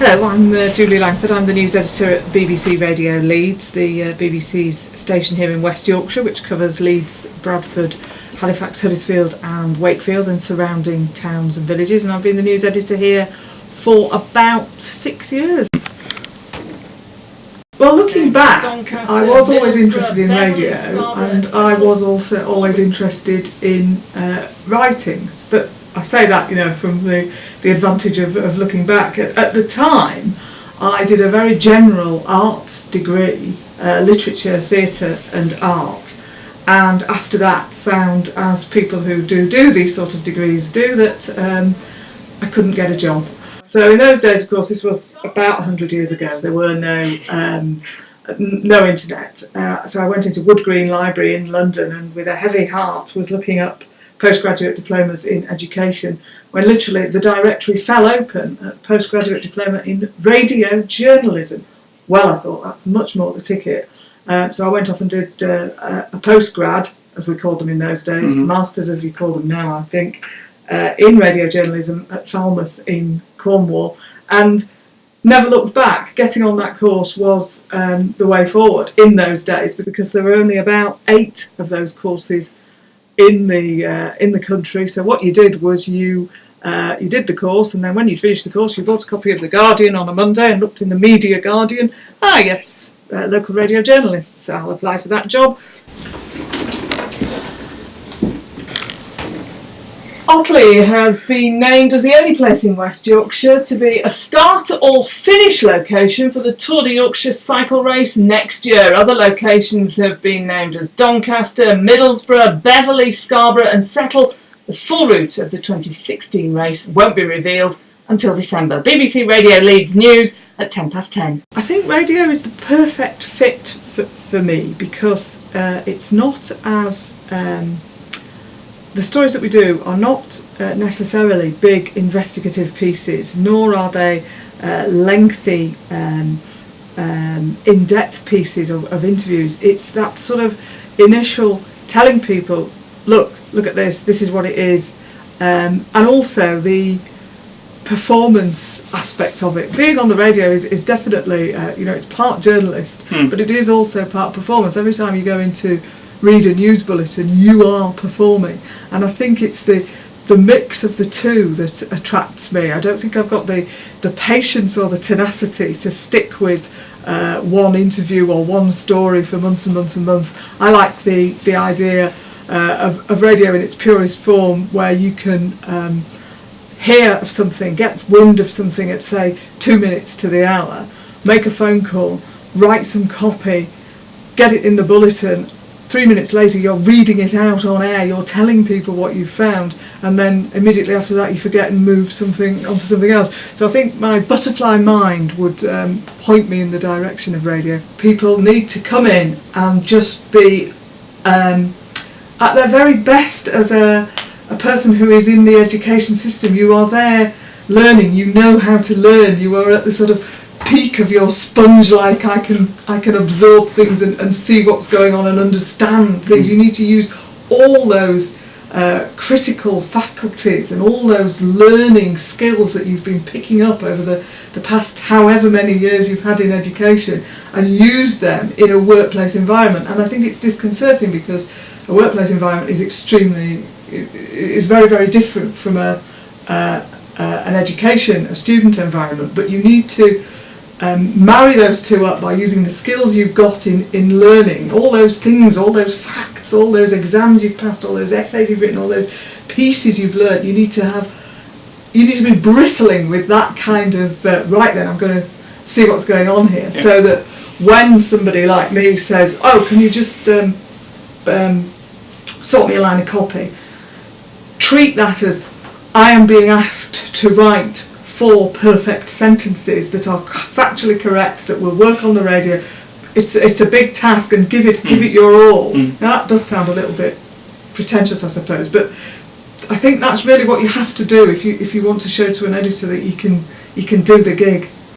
Hello, I'm Julie Langford. I'm the news editor at BBC Radio Leeds, the BBC's station here in West Yorkshire, which covers Leeds, Bradford, Halifax, Huddersfield and Wakefield and surrounding towns and villages. And I've been the news editor here for about 6 years. Well, looking back, I was always interested in radio, and I was also always interested in writings. But I say that, from the advantage of looking back. At the time, I did a very general arts degree, literature, theatre and art. And after that, found, as people who do these sort of degrees do, that I couldn't get a job. So in those days, of course, this was about 100 years ago. There were no internet. So I went into Wood Green Library in London and with a heavy heart was looking up postgraduate diplomas in education when literally the directory fell open at postgraduate diploma in radio journalism. Well, I thought that's much more the ticket. So I went off and did a postgrad, as we called them in those days, masters as you call them now, I think, in radio journalism at Falmouth in Cornwall, and never looked back. Getting on that course was the way forward in those days, because there were only about 8 of those courses in the country. So what you did was you did the course, and then when you finished the course, you bought a copy of The Guardian on a Monday and looked in the Media Guardian. Ah, yes, local radio journalists. I'll apply for that job. Otley has been named as the only place in West Yorkshire to be a start or finish location for the Tour de Yorkshire cycle race next year. Other locations have been named as Doncaster, Middlesbrough, Beverley, Scarborough and Settle. The full route of the 2016 race won't be revealed until December. BBC Radio Leeds News at 10:10. I think radio is the perfect fit for me because it's not as... the stories that we do are not necessarily big investigative pieces, nor are they lengthy, in-depth pieces of interviews. It's that sort of initial telling people, look at this is what it is, and also the performance aspect of it. Being on the radio is definitely, it's part journalist, but it is also part performance. Every time you go into read a news bulletin, you are performing, and I think it's the mix of the two that attracts me. I don't think I've got the patience or the tenacity to stick with one interview or one story for months and months and months. I like the idea of radio in its purest form, where you can hear of something, get wind of something at say 2 minutes to the hour, make a phone call, write some copy, get it in the bulletin. 3 minutes later you're reading it out on air, you're telling people what you've found, and then immediately after that you forget and move something onto something else. So I think my butterfly mind would point me in the direction of radio. People need to come in and just be at their very best as a person who is in the education system. You are there learning, you know how to learn, you are at the sort of peak of your sponge, like I can absorb things and see what's going on and understand things. You need to use all those critical faculties and all those learning skills that you've been picking up over the past however many years you've had in education, and use them in a workplace environment. And I think it's disconcerting because a workplace environment is very, very different from an education, a student environment. But you need to marry those two up by using the skills you've got in learning, all those things, all those facts, all those exams you've passed, all those essays you've written, all those pieces you've learnt. You need to be bristling with that kind of right then, I'm going to see what's going on here, so that when somebody like me says, oh, can you just sort me a line of copy, treat that as I am being asked to write 4 perfect sentences that are factually correct, that will work on the radio. It's a big task, and give it your all. Now that does sound a little bit pretentious, I suppose, but I think that's really what you have to do if you want to show to an editor that you can do the gig.